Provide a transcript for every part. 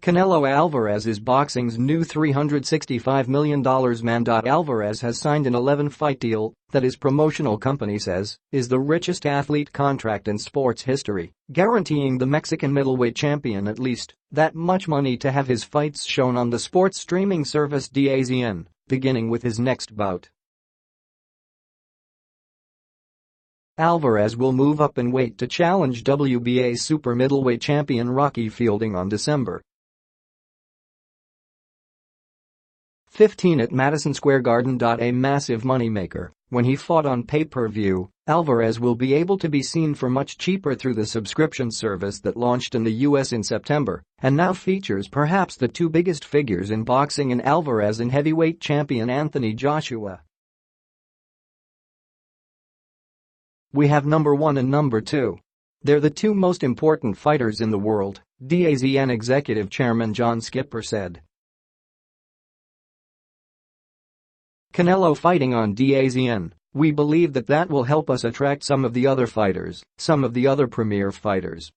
Canelo Alvarez is boxing's new $365 million man. Alvarez has signed an 11-fight deal that his promotional company says is the richest athlete contract in sports history, guaranteeing the Mexican middleweight champion at least that much money to have his fights shown on the sports streaming service DAZN, beginning with his next bout. Alvarez will move up in weight to challenge WBA super middleweight champion Rocky Fielding on December 15 at Madison Square Garden. A massive moneymaker. When he fought on pay-per-view, Alvarez will be able to be seen for much cheaper through the subscription service that launched in the US in September and now features perhaps the two biggest figures in boxing in Alvarez and heavyweight champion Anthony Joshua. "We have number 1 and number 2. They're the two most important fighters in the world," DAZN executive chairman John Skipper said. Canelo fighting on DAZN, "We believe that will help us attract some of the other fighters, some of the other premier fighters."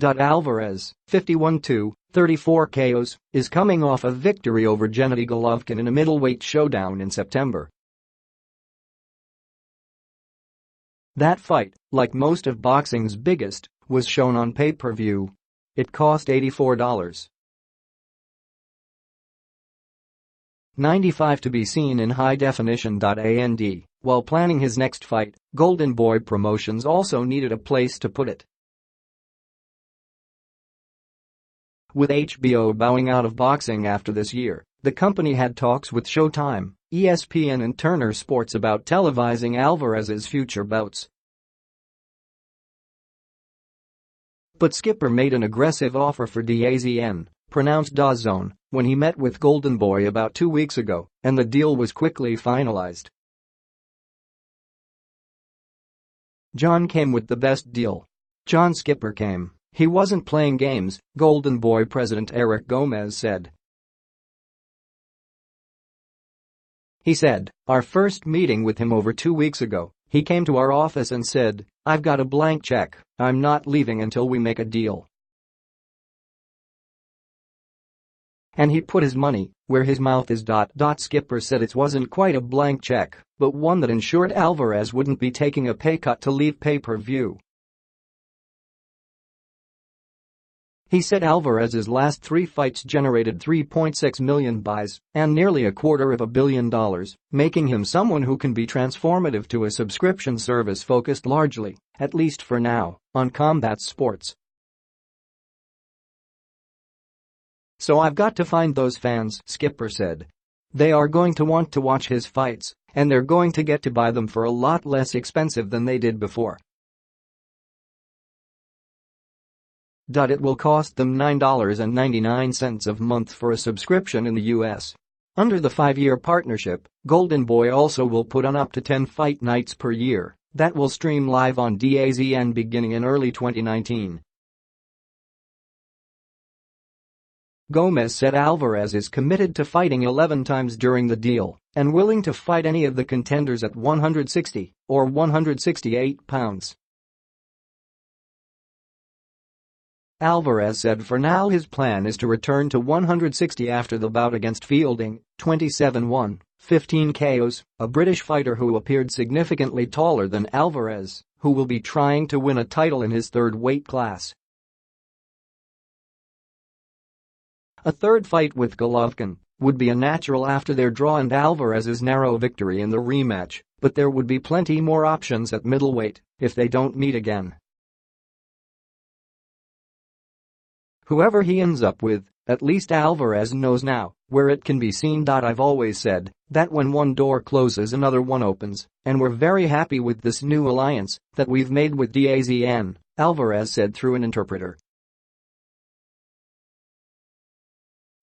Alvarez, 51-34 KOs, is coming off a victory over Gennady Golovkin in a middleweight showdown in September. That fight, like most of boxing's biggest, was shown on pay-per-view. It cost $84.95 to be seen in high definition. And while planning his next fight, Golden Boy Promotions also needed a place to put it. With HBO bowing out of boxing after this year, the company had talks with Showtime, ESPN and Turner Sports about televising Alvarez's future bouts. But Skipper made an aggressive offer for DAZN, pronounced DAZN, when he met with Golden Boy about 2 weeks ago, and the deal was quickly finalized. "John came with the best deal. John Skipper came. He wasn't playing games," Golden Boy president Eric Gomez said. He said, "Our first meeting with him over 2 weeks ago, he came to our office and said, 'I've got a blank check, I'm not leaving until we make a deal.' And he put his money where his mouth is." Skipper said it wasn't quite a blank check, but one that ensured Alvarez wouldn't be taking a pay cut to leave pay-per-view. He said Alvarez's last 3 fights generated $3.6 million buys and nearly $250 million, making him someone who can be transformative to a subscription service focused largely, at least for now, on combat sports. "So I've got to find those fans," Skipper said. "They are going to want to watch his fights, and they're going to get to buy them for a lot less expensive than they did before. It will cost them $9.99 a month for a subscription in the US. Under the 5-year partnership, Golden Boy also will put on up to 10 fight nights per year that will stream live on DAZN beginning in early 2019. Gomez said Alvarez is committed to fighting 11 times during the deal and willing to fight any of the contenders at 160 or 168 pounds. Alvarez said for now his plan is to return to 160 after the bout against Fielding, 27-1, 15 KOs, a British fighter who appeared significantly taller than Alvarez, who will be trying to win a title in his third weight class. A third fight with Golovkin would be a natural after their draw and Alvarez's narrow victory in the rematch, but there would be plenty more options at middleweight if they don't meet again. Whoever he ends up with, at least Alvarez knows now where it can be seen. I've always said that when one door closes another one opens, and we're very happy with this new alliance that we've made with DAZN, Alvarez said through an interpreter.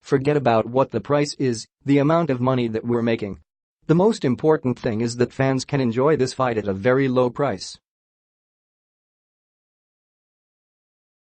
"Forget about what the price is, the amount of money that we're making. The most important thing is that fans can enjoy this fight at a very low price."